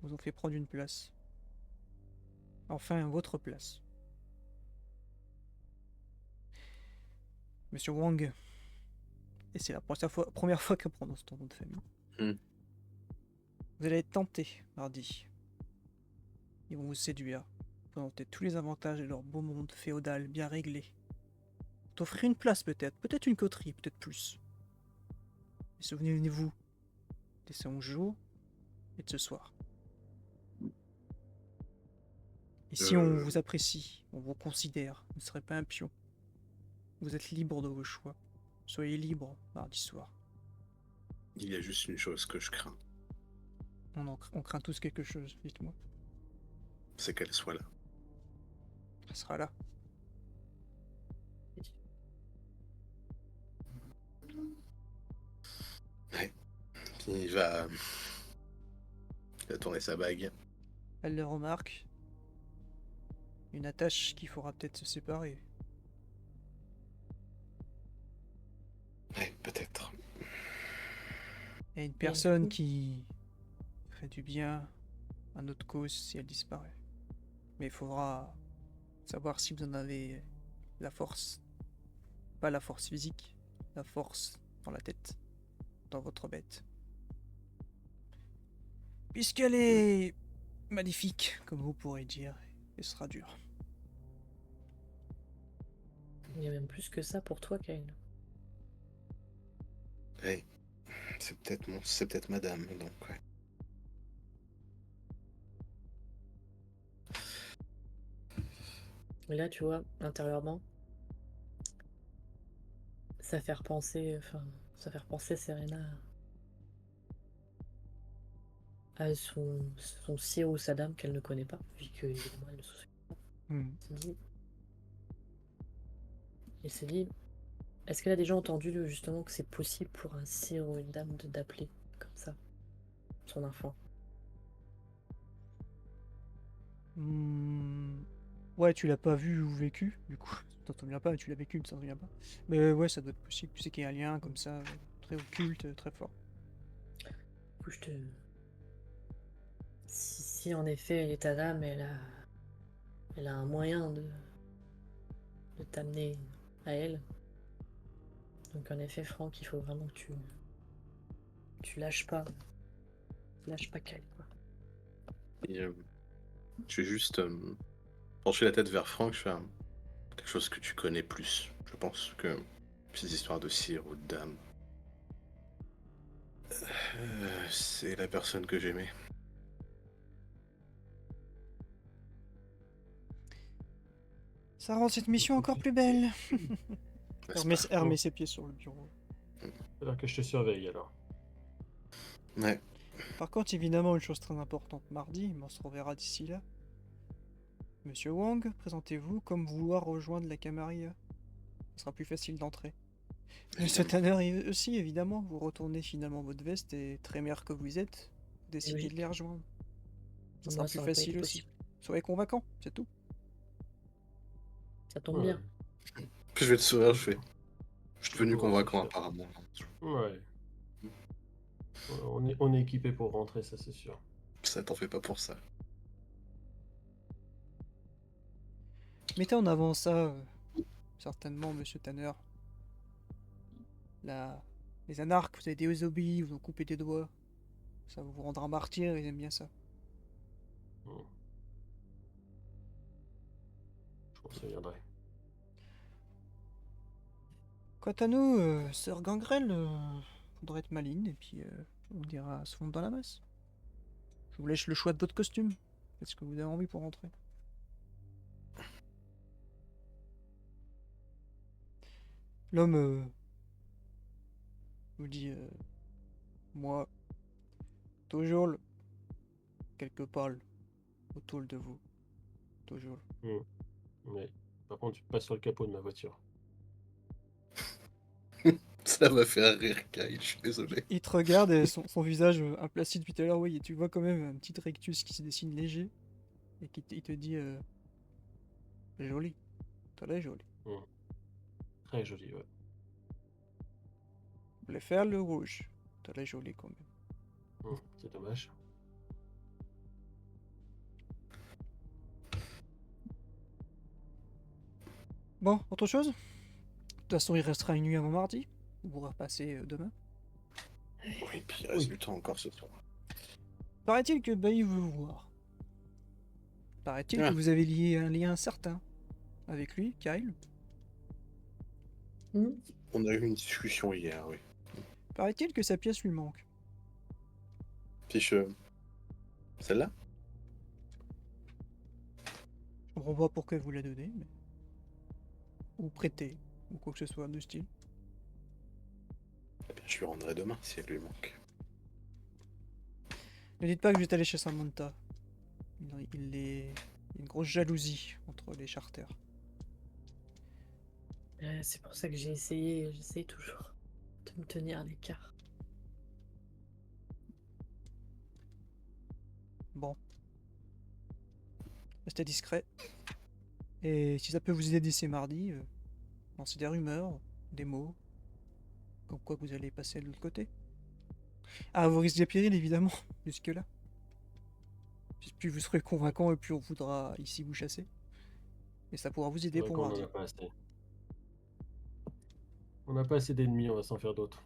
vous ont fait prendre une place. Enfin, votre place. Monsieur Wang, et c'est la première fois qu'elle prononce ton nom de famille. Hmm. Vous allez être tenté mardi. Ils vont vous séduire, vous présenter tous les avantages de leur beau monde féodal bien réglé. T'offrir une place peut-être une coterie, peut-être plus. Et souvenez-vous de ces 11 jours et de ce soir. Et si on vous apprécie, on vous considère, vous ne serez pas un pion. Vous êtes libre de vos choix. Soyez libre mardi soir. Il y a juste une chose que je crains, On craint tous quelque chose, dites-moi. c'est qu'elle soit là. Ça sera là. Ouais. Puis il va tourner sa bague. Elle le remarque. Une attache qu'il faudra peut-être se séparer. Ouais, peut-être. Et une du personne coup- qui ferait du bien à notre cause si elle disparaît. Mais il faudra savoir si vous en avez la force. Pas la force physique, la force dans la tête, dans votre bête. Puisqu'elle est magnifique, comme vous pourrez dire, et ce sera dur. Il y a même plus que ça pour toi, Kyle. Ouais. C'est peut-être madame, donc ouais. Et là, tu vois, intérieurement, ça fait repenser Serena à son sire ou sa dame qu'elle ne connaît pas, vu que évidemment elle ne se souvient pas. Elle s'est dit, est-ce qu'elle a déjà entendu justement que c'est possible pour un sire ou une dame d'appeler comme ça son enfant? Hmm, Ouais, tu l'as pas vu ou vécu, du coup. Tu t'en souviens pas, tu l'as vécu, tu t'en souviens pas. Mais ouais, ça doit être possible. Tu sais qu'il y a un lien comme ça, très occulte, très fort. Du coup, si en effet l'état d'âme, elle a un moyen de t'amener à elle. Donc en effet, Franck, il faut vraiment que tu lâches pas Kyle, quoi. Et, je vais juste pencher la tête vers Franck, je fais quelque chose que tu connais plus. Je pense que ces histoires de cire ou de dame, c'est la personne que j'aimais. Ça rend cette mission encore plus belle. N'est-ce Elle pas? remet ses pieds sur le bureau. Alors que je te surveille alors. Ouais. Par contre, évidemment, une chose très importante mardi, mais on se reverra d'ici là. Monsieur Wang, présentez-vous comme vouloir rejoindre la Camarilla. Ce sera plus facile d'entrer. Monsieur Tanner aussi, évidemment, vous retournez finalement votre veste et très mère que vous êtes, vous décidez de Logique. les rejoindre. Ça sera Moi, plus ça aurait pas été facile aussi. possible. Soyez convaincant, c'est tout. Ça tombe Ouais. bien. Puis je vais te sourire, je fais. Je suis devenu Ouais, convaincant c'est sûr. apparemment. Ouais. On est équipé pour rentrer, ça c'est sûr. Ça t'en fait pas pour ça. Mettez en avant ça, certainement, monsieur Tanner. Les anarques, vous avez désobéi, vous ont coupé des doigts. Ça vous rendra martyr, ils aiment bien ça. Hmm. Je pense que ça viendrait. Quant à nous, sœur Gangrel, faudrait être maligne, et puis on dira se fondre dans la masse. Je vous laisse le choix de votre costume. Faites ce que vous avez envie pour rentrer. L'homme vous dit moi, toujours quelque part autour de vous. Toujours. Mais par contre, tu passes sur le capot de ma voiture. Ça va faire rire Kyle, je suis désolé. Il te regarde et son visage implacide depuis tout à l'heure, oui, et tu vois quand même un petit rectus qui se dessine léger. Et il te dit joli. Très joli. Très joli, ouais. Vous voulez faire le rouge. Très joli quand même. C'est dommage. Bon, autre chose? De toute façon, il restera une nuit avant mardi. Vous pourrez repasser demain. Oui, puis il reste du temps encore ce soir. Paraît-il que Bailly veut vous voir. Paraît-il que vous avez lié un lien certain avec lui, Kyle. On a eu une discussion hier, oui. Paraît-il que sa pièce lui manque. Fiche. Celle-là? Je comprends pas pourquoi vous la donnez, mais... Ou prêtez, ou quoi que ce soit de style. Eh bien, je lui rendrai demain si elle lui manque. Ne dites pas que vous êtes allé chez Samantha. Il y a une grosse jalousie entre les charters. C'est pour ça que j'essaie toujours de me tenir à l'écart. Bon. Restez discret. Et si ça peut vous aider d'ici mardi, lancez des rumeurs, des mots, comme quoi vous allez passer de l'autre côté. Ah, vous risquez péril évidemment, jusque-là. Plus vous serez convaincant et plus on voudra ici vous chasser. Et ça pourra vous aider Ouais, pour qu'on en mardi. a pas assez. On n'a pas assez d'ennemis, on va s'en faire d'autres.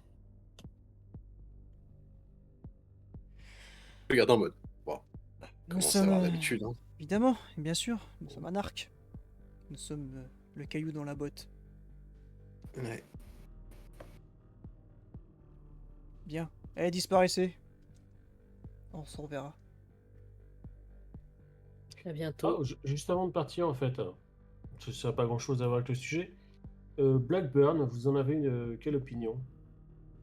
Regarde en mode. Bon. Nous Commence à avoir sommes... l'habitude, hein. Évidemment, et bien sûr, nous sommes anarques. Nous sommes le caillou dans la botte. Ouais. Bien. Allez, disparaissez. On se reverra. À bientôt. Ah, juste avant de partir, en fait, ça n'a pas grand-chose à voir avec le sujet. Blackburn, vous en avez quelle opinion?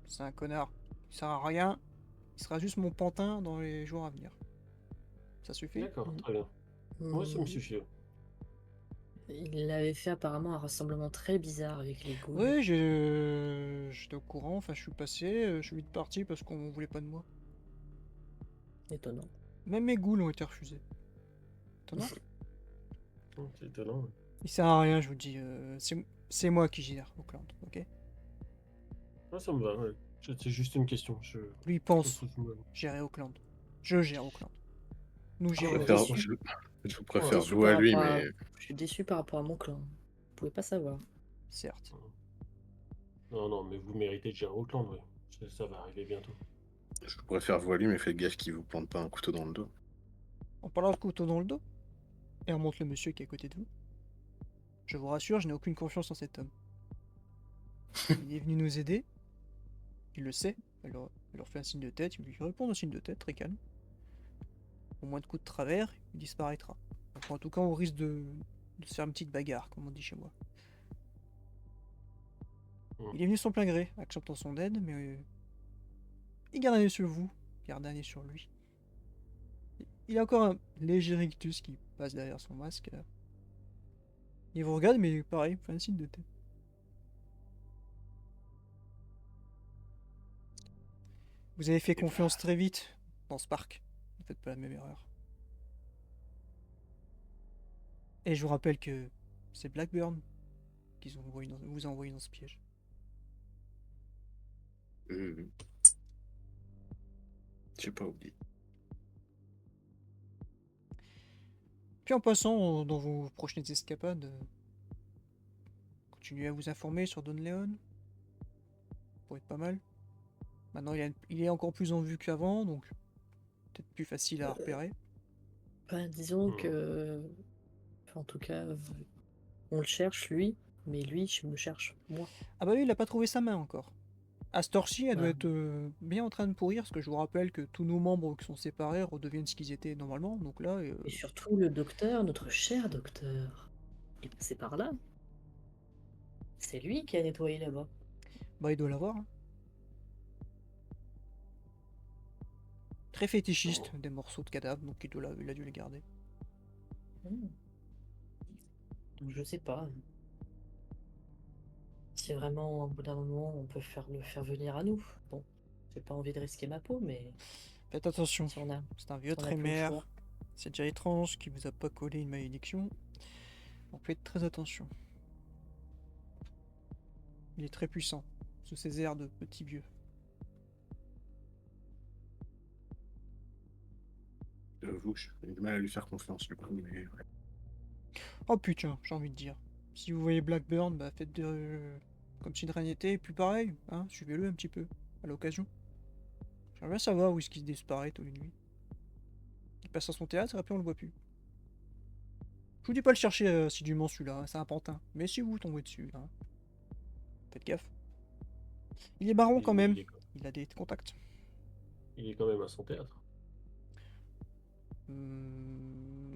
C'est un connard. Il sert à rien. Il sera juste mon pantin dans les jours à venir. Ça suffit? D'accord, très bien. Moi, ça me suffit. Il avait fait apparemment un rassemblement très bizarre avec les ghouls. Oui, j'étais au courant, enfin je suis passé, je suis vite parti parce qu'on voulait pas de moi. Étonnant. Même mes ghouls ont été refusés. Étonnant. C'est étonnant. Il sert à rien, je vous le dis. C'est moi qui gère Auckland, ok? Ah, ça me va, ouais. C'est juste une question. Lui, il je pense trouve que- gérer Auckland. Je gère Auckland. Nous Je gérons suis préfère- Auckland. déçu. je vous Je suis préfère déçu vous à par lui, rapport à... mais Je suis déçu par rapport à mon clan. Vous pouvez pas savoir. Certes. Non, non, mais vous méritez de gérer Auckland, ouais. Ça va arriver bientôt. je vous préfère vous à lui, mais faites gaffe qu'il vous plante pas un couteau dans le dos. On parlera de couteau dans le dos. Et on montre le monsieur qui est à côté de vous. Je vous rassure, je n'ai aucune confiance en cet homme. Il est venu nous aider. Il le sait. Elle leur fait un signe de tête. Il lui répond un signe de tête, très calme. Au moins de coups de travers, il disparaîtra. Donc, en tout cas, on risque de se faire une petite bagarre, comme on dit chez moi. Il est venu son plein gré, acceptant son aide, mais il garde un œil sur vous, garde un œil sur lui. Il a encore un léger rictus qui passe derrière son masque. Il vous regarde, mais pareil, il fait un signe de tête. Vous avez fait confiance très vite dans ce parc. Ne faites pas la même erreur. Et je vous rappelle que c'est Blackburn qui vous a envoyé dans ce piège. J'ai pas oublié. Puis en passant dans vos prochaines escapades, continuez à vous informer sur Don Leon. Ça pourrait être pas mal. Maintenant, il est encore plus en vue qu'avant, donc peut-être plus facile à repérer. Ben, disons que... Enfin, en tout cas, on le cherche, lui, mais lui, je me cherche, moi. Ah bah oui, il a pas trouvé sa main encore. À cette heure-ci, elle doit Ah. être bien en train de pourrir, parce que je vous rappelle que tous nos membres qui sont séparés redeviennent ce qu'ils étaient normalement, donc là... Et surtout, le docteur, notre cher docteur, il est passé par là. C'est lui qui a nettoyé là-bas. bah il doit l'avoir. Hein. Très fétichiste des morceaux de cadavres, donc il a dû les garder. Donc, je sais pas. Si vraiment, au bout d'un moment, on peut le faire venir à nous. Bon, j'ai pas envie de risquer ma peau, mais Faites attention, si on a, c'est un vieux si on a plus le trémère. choix. C'est déjà étrange qu'il vous a pas collé une malédiction. Donc faites très attention. Il est très puissant, sous ses airs de petit vieux. J'avoue, j'ai du mal à lui faire confiance du coup, mais ouais. Oh putain, j'ai envie de dire. Si vous voyez Blackburn, bah faites comme si de rien n'était, et puis pareil, hein, suivez-le un petit peu, à l'occasion. J'aimerais bien savoir où est-ce qu'il disparaît tous les nuits. Il passe à son théâtre et après on le voit plus. Je vous dis pas le chercher assidûment celui-là, hein, c'est un pantin. Mais si vous tombez dessus, hein, faites gaffe. Il est marron quand même, il a des contacts. Il est quand même à son théâtre.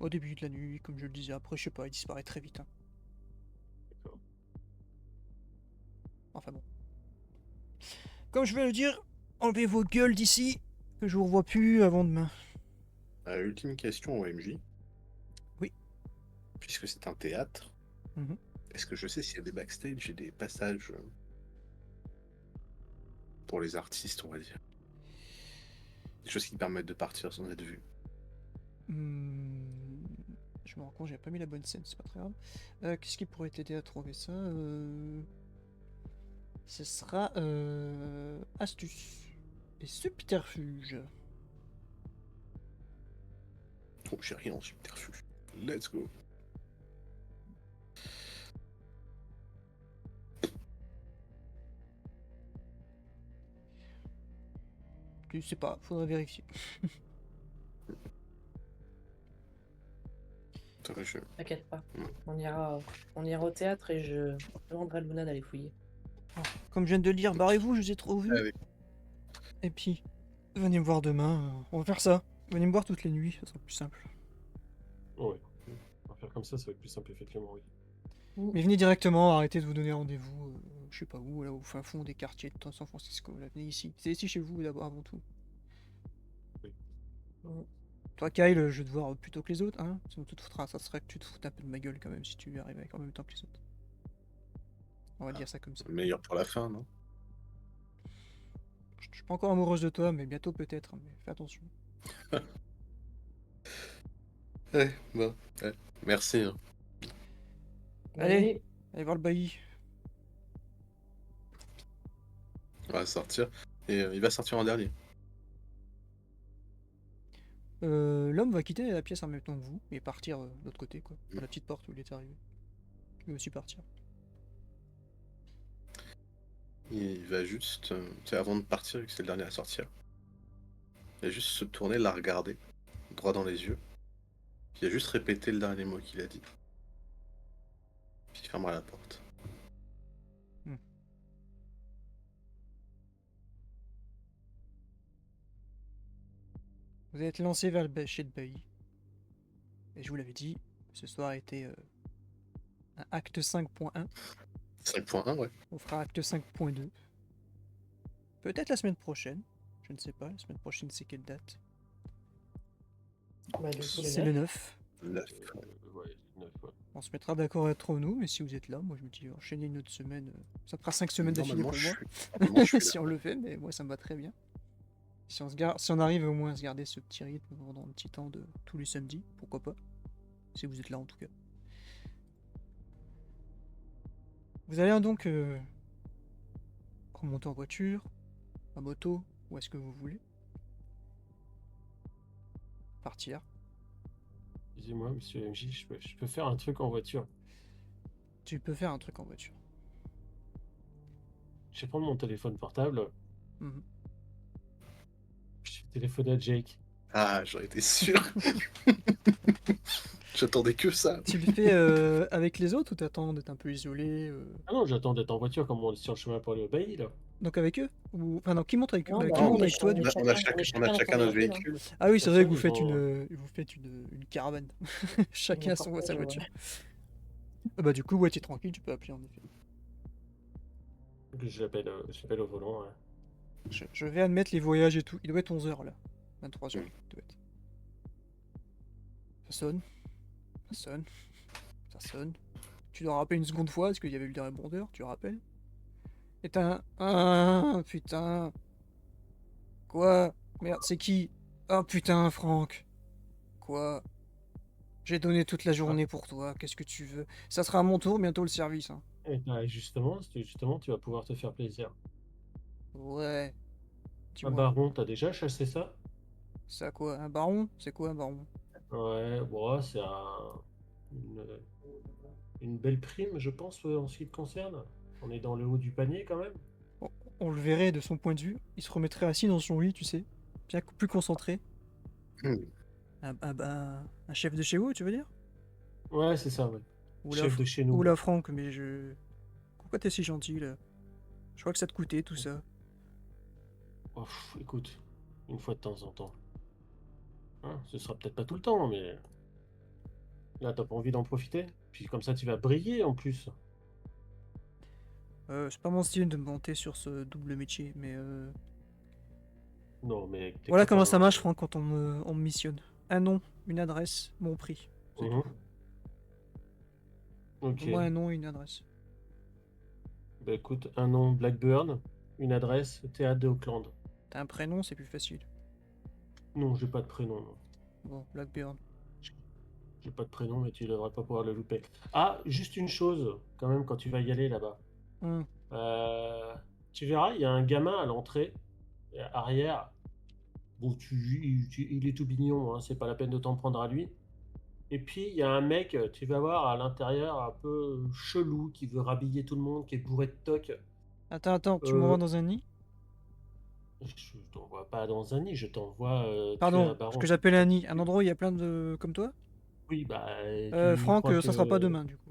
Au début de la nuit, comme je le disais, après je sais pas, il disparaît très vite. Hein. D'accord. Enfin bon. Comme je vais le dire, enlevez vos gueules d'ici, que je vous revois plus avant demain. Ultime question au MJ. Oui. Puisque c'est un théâtre, Mhm. est-ce que je sais s'il y a des backstage et des passages pour les artistes, on va dire? Des choses qui permettent de partir sans être vu. Je me rends compte, j'avais pas mis la bonne scène, c'est pas très grave. Qu'est-ce qui pourrait t'aider à trouver ça Ce sera astuce et subterfuge. Oh, j'ai rien en subterfuge. Let's go. Je sais pas, faudrait vérifier. T'inquiète pas. On ira au théâtre et je demanderai à Luna d'aller fouiller. Comme je viens de le dire, barrez-vous, je vous ai trop vu. Allez. Et puis, venez me voir demain, on va faire ça. Venez me voir toutes les nuits, ça sera plus simple. Ouais. On va faire comme ça va être plus simple, effectivement, oui. Mais venez directement, arrêtez de vous donner rendez-vous, je sais pas où, là au fin fond des quartiers de San Francisco. Là, venez ici. C'est ici chez vous d'abord avant tout. Oui. Toi, Kyle, je vais te voir plus tôt que les autres, hein. Sinon, ça serait que tu te foutes un peu de ma gueule quand même si tu arrives en même temps que les autres. On va dire ça comme ça. Meilleur pour la fin, non? Je suis pas encore amoureuse de toi, mais bientôt peut-être. Mais fais attention. Ouais, bon. Ouais. Merci. Hein. Allez, allez voir le bailli. On va sortir. Et il va sortir en dernier. L'homme va quitter la pièce en même temps que vous et partir de l'autre côté, quoi. Mm. La petite porte où il est arrivé. Il va aussi partir. Il va juste, avant de partir, vu que c'est le dernier à sortir, il va juste se tourner, la regarder, droit dans les yeux. Puis il va juste répéter le dernier mot qu'il a dit. Puis il fermera la porte. Vous êtes lancé vers le chez le bailli. Et je vous l'avais dit, ce soir a été un acte 5.1. 5.1, ouais. On fera acte 5.2. Peut-être la semaine prochaine. Je ne sais pas. La semaine prochaine, c'est quelle date? Bah, du coup, C'est le 9. 9. Ouais, 9, ouais. On se mettra d'accord entre nous, mais si vous êtes là, moi je me dis enchaîner une autre semaine. Ça fera 5 semaines d'affilée pour moi. Normalement, je suis Si là. on le fait, mais moi ça me va très bien. Si on arrive au moins à se garder ce petit rythme pendant un petit temps de tous les samedis, pourquoi pas. Si vous êtes là en tout cas. Vous allez donc remonter en voiture, en moto, où est-ce que vous voulez. Partir. Excusez-moi, monsieur MJ, je peux faire un truc en voiture. Tu peux faire un truc en voiture. Je vais prendre mon téléphone portable. Mhm. Je vais téléphoner à Jake. Ah, j'en étais sûr. J'attendais que ça. Tu le fais avec les autres ou t'attends d'être un peu isolé Ah non, j'attends d'être en voiture comme on est sur le chemin pour aller au bailli, là. Donc avec eux ou... Enfin non, qui monte avec eux Non, Bah, bah qui non, monte mais avec toi on du est coup On a chacun chacun dans notre son véhicule, hein. véhicule. Ah oui, c'est vrai que vous Personne, faites ils vous faites une caravane. Chacun a sa Partage, voiture. ouais. Ah bah du coup, ouais, t'es tranquille, tu peux appeler en effet. Je l'appelle au volant. Ouais. Je vais admettre les voyages et tout. Il doit être 11h là. 23h, il doit être. Ça sonne. Ça sonne. Ça sonne. Tu dois rappeler une seconde fois parce qu'il y avait eu des répondeurs, tu rappelles. Et t'as un... Ah putain. Quoi? Merde, c'est qui? Ah putain, Franck. Quoi? J'ai donné toute la journée pour toi, qu'est-ce que tu veux? Ça sera à mon tour bientôt le service. Hein. Et bah, justement, tu vas pouvoir te faire plaisir. Ouais. Un Dis-moi. baron, t'as déjà chassé ça? C'est à quoi? Un baron? C'est quoi un baron? Ouais, bon, c'est une belle prime, je pense, en ce qui te concerne. On est dans le haut du panier quand même. On le verrait de son point de vue. Il se remettrait assis dans son lit, tu sais. Bien plus concentré. Hmm. Un chef de chez vous, tu veux dire? Ouais, c'est ça, ouais. Oula, Chef de chez nous. Oula Franck, mais je... Pourquoi t'es si gentil, là? Je crois que ça te coûtait, tout ça. Oh, écoute, une fois de temps en temps. Hein, ce sera peut-être pas tout le temps, mais là, t'as pas envie d'en profiter? Puis comme ça, tu vas briller en plus. C'est pas mon style de me monter sur ce double métier, mais Non, mais t'es voilà comment copain, ça hein. marche, Franck, quand on me missionne. Un nom, une adresse, mon prix. C'est Mhm. tout. Ok. Moi, un nom et une adresse. Bah écoute, un nom Blackburn, une adresse Théâtre de Auckland. T'as un prénom, c'est plus facile. Non, j'ai pas de prénom. Non. Bon, Blackburn. J'ai pas de prénom, mais tu devrais pas pouvoir le louper. Ah, juste une chose, quand même, quand tu vas y aller là-bas. Hum. Tu verras, il y a un gamin à l'entrée, arrière. Bon, il est tout mignon, hein, c'est pas la peine de t'en prendre à lui. Et puis, il y a un mec, tu vas voir, à l'intérieur, un peu chelou, qui veut rhabiller tout le monde, qui est bourré de toc. Attends, tu Euh, m'envoies dans un nid? Je t'envoie pas dans un nid, je t'envoie tuer un Pardon, ce baron. que j'appelle un nid. Un endroit où il y a plein de... comme toi? Oui, bah, tu Franck, crois ça sera pas que... demain, du coup.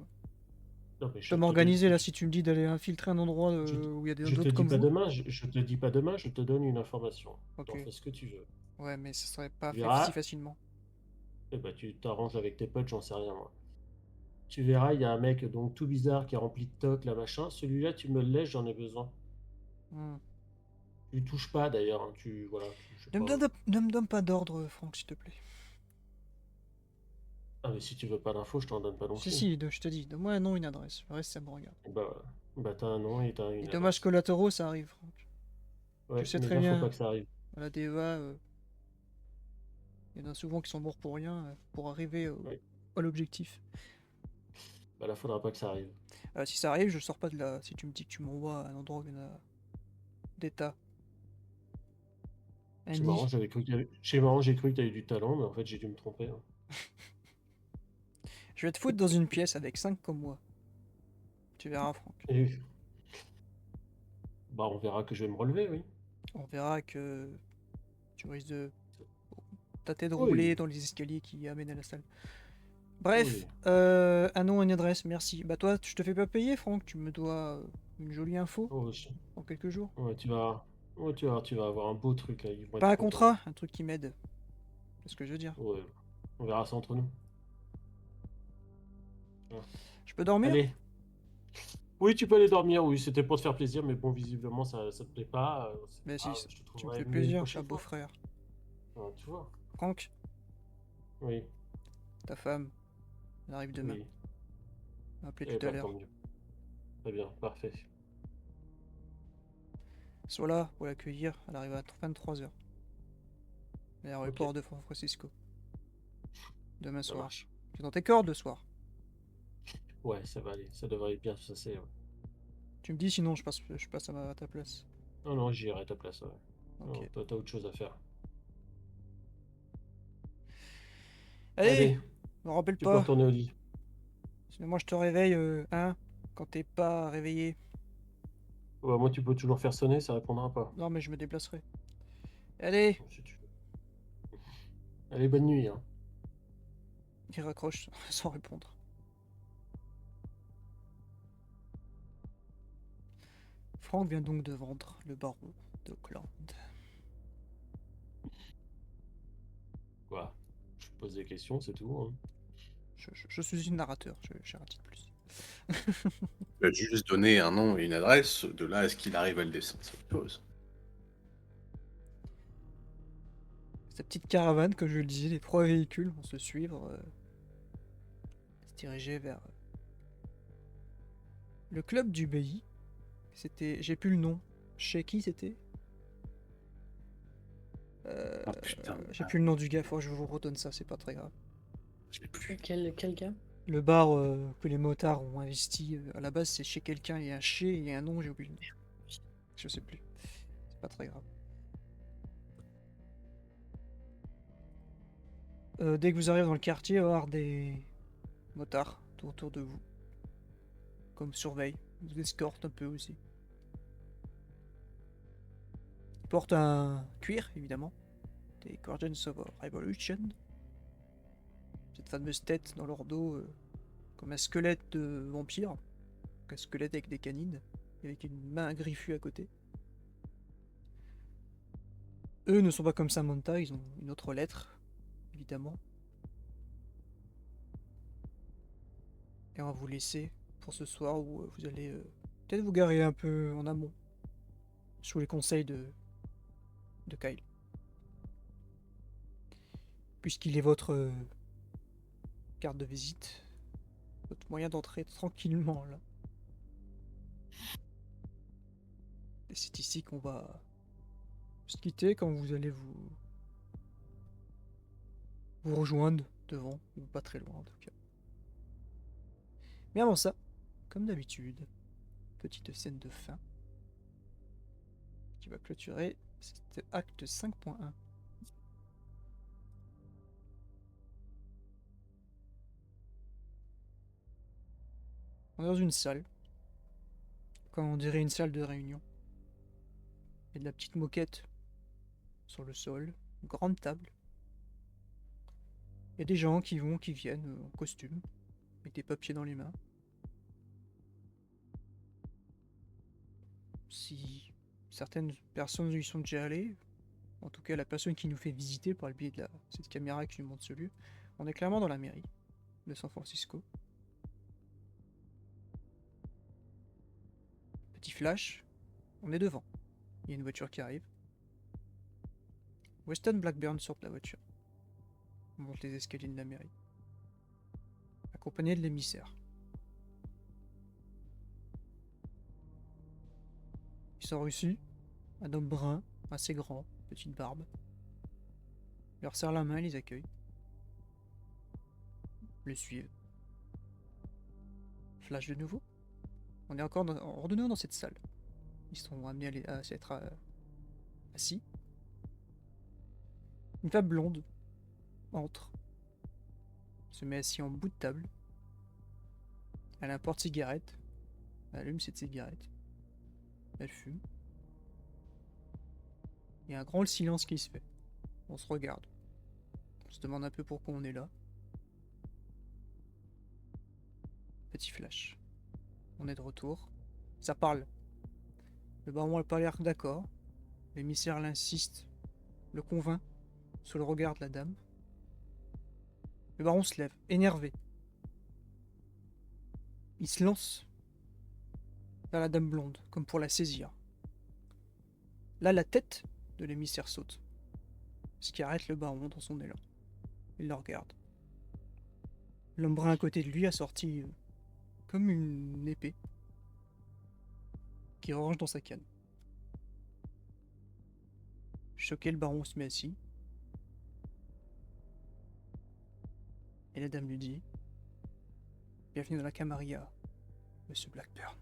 Non, mais Je dois m'organiser, là, si tu me dis d'aller infiltrer un endroit où il y a je te d'autres dis comme pas vous. demain, je te dis pas demain, je te donne une information. Ok. T'en fais ce que tu veux. Ouais, mais ça serait pas Tu fait verras. si facilement. Eh ben, tu t'arranges avec tes potes, j'en sais rien, moi. Tu verras, il y a un mec donc tout bizarre qui est rempli de toc, là, machin. Celui-là, tu me le laisses, j'en ai besoin. Hum. Tu lui touches pas, d'ailleurs, hein, voilà, je sais pas. Ne me donne pas d'ordre, Franck, s'il te plaît. Ah, mais si tu veux pas d'infos, je t'en donne pas non plus. Si, je te dis, donne-moi un nom, une adresse. Le reste, ça me regarde. Bah, t'as un nom et t'as une Les adresse. dommages collatéraux, ça arrive, Franck. Ouais, Tu sais mais très là, bien. faut pas que ça arrive. À la DEA, il y en a souvent qui sont morts pour rien, pour arriver Ouais. à l'objectif. Bah là, faudra pas que ça arrive. Si ça arrive, je sors pas de là. Si tu me dis que tu m'envoies à un endroit où il y en a des tas. Un C'est nid. marrant, j'avais cru qu'il y avait... C'est marrant, j'ai cru que t'avais du talent, mais en fait, j'ai dû me tromper. Hein. Je vais te foutre dans une pièce avec 5 comme moi. Tu verras, Franck. Et... Bah, on verra que je vais me relever, oui. On verra que tu risques de ta tête rouler Oui, dans les escaliers qui amènent à la salle. Bref, oui. un nom et une adresse, merci. Bah toi, je te fais pas payer, Franck. Tu me dois une jolie info Oh, dans quelques jours. ouais, tu vas... Ouais, tu vas avoir un beau truc, là. Ils vont Pas être un contents. contrat, un truc qui m'aide. C'est ce que je veux dire. Ouais, on verra ça entre nous. Hein. Je peux dormir? Allez. Oui, tu peux aller dormir, oui, c'était pour te faire plaisir, mais bon, visiblement, ça te plaît pas. C'est Mais pas si, grave, je te tu me trouverai fais mieux une plaisir, ta prochaine fois. beau-frère. Ah, tu vois. Franck, Oui, ta femme, elle arrive demain. oui. Elle m'a appelé Eh tout à ben, tant l'heure. mieux. Très bien, parfait. Sois là pour l'accueillir, elle arrive à 23h. L'aéroport Ok, de San Francisco. Demain ça soir. marche. C'est dans tes cordes le soir. Ouais, ça va aller, ça devrait bien se passer. Ouais. Tu me dis sinon je passe à ta place. Non, non, j'irai à ta place, ouais. Ok. Non, toi, t'as autre chose à faire. Allez, Allez, me rappelle tu peux pas. retourner au lit. Sinon moi je te réveille, hein, quand t'es pas réveillé. Ouais, moi, tu peux toujours faire sonner, ça répondra pas. Non mais je me déplacerai. Allez, Si tu veux. Allez, bonne nuit, hein. il raccroche sans répondre. Franck vient donc de vendre le barreau d'Auckland. Quoi? Je te pose des questions, c'est tout. Hein. Je suis une narrateur, j'ai rien dit de plus. Il a juste donné un nom et une adresse. De là à ce qu'il arrive à le dessin, c'est autre chose. Cette petite caravane, comme je le disais, les 3 véhicules vont se suivre, se diriger vers le club du BI. C'était, j'ai plus le nom. Chez qui c'était? Ah putain, J'ai plus le nom du gars, faut que je vous redonne ça, c'est pas très grave. je l'ai plus. Quel gars? Le bar que les motards ont investi, à la base c'est chez quelqu'un, il y a un chez, il y a un nom, j'ai oublié le nom. Je sais plus. C'est pas très grave. Dès que vous arrivez dans le quartier, il va y avoir des motards tout autour de vous. Comme surveille. Ils vous escortent un peu aussi. Ils portent un cuir, évidemment. Des Guardians of Revolution. Cette fameuse tête dans leur dos, comme un squelette de vampire. Un squelette avec des canines. Avec une main griffue à côté. Eux ne sont pas comme Samantha, ils ont une autre lettre, évidemment. Et on va vous laisser pour ce soir où vous allez peut-être vous garer un peu en amont. Sous les conseils de Kyle. Puisqu'il est votre carte de visite, votre moyen d'entrer tranquillement là. Et c'est ici qu'on va se quitter quand vous allez vous rejoindre devant, ou pas très loin en tout cas. Mais avant ça, comme d'habitude, petite scène de fin qui va clôturer cet acte 5.1. On est dans une salle, comme on dirait une salle de réunion. Il y a de la petite moquette sur le sol, une grande table. Il y a des gens qui vont, qui viennent en costume, avec des papiers dans les mains. Si certaines personnes y sont déjà allées, en tout cas la personne qui nous fait visiter par le biais de cette caméra qui nous montre ce lieu, on est clairement dans la mairie de San Francisco. Petit flash, on est devant. Il y a une voiture qui arrive. Weston Blackburn sort de la voiture. On monte les escaliers de la mairie. Accompagné de l'émissaire. Il sort ici, un homme brun, assez grand, petite barbe. Il leur serre la main et les accueille. Le suivent. flash de nouveau. On est encore de nouveau dans cette salle. Ils sont amenés à s'être assis. Une femme blonde entre, se met assis en bout de table. Elle a un porte-cigarette. Elle allume cette cigarette. Elle fume. Il y a un grand silence qui se fait. On se regarde. On se demande un peu pourquoi on est là. Petit flash. On est de retour. Ça parle. Le baron n'a pas l'air d'accord. L'émissaire l'insiste, le convainc, sous le regard de la dame. Le baron se lève, énervé. Il se lance vers la dame blonde, comme pour la saisir. Là, la tête de l'émissaire saute, ce qui arrête le baron dans son élan. Il le regarde. L'homme brun à côté de lui a sorti comme une épée qui range dans sa canne. Choqué, le baron se met assis. Et la dame lui dit: Bienvenue dans la Camarilla, Monsieur Blackburn.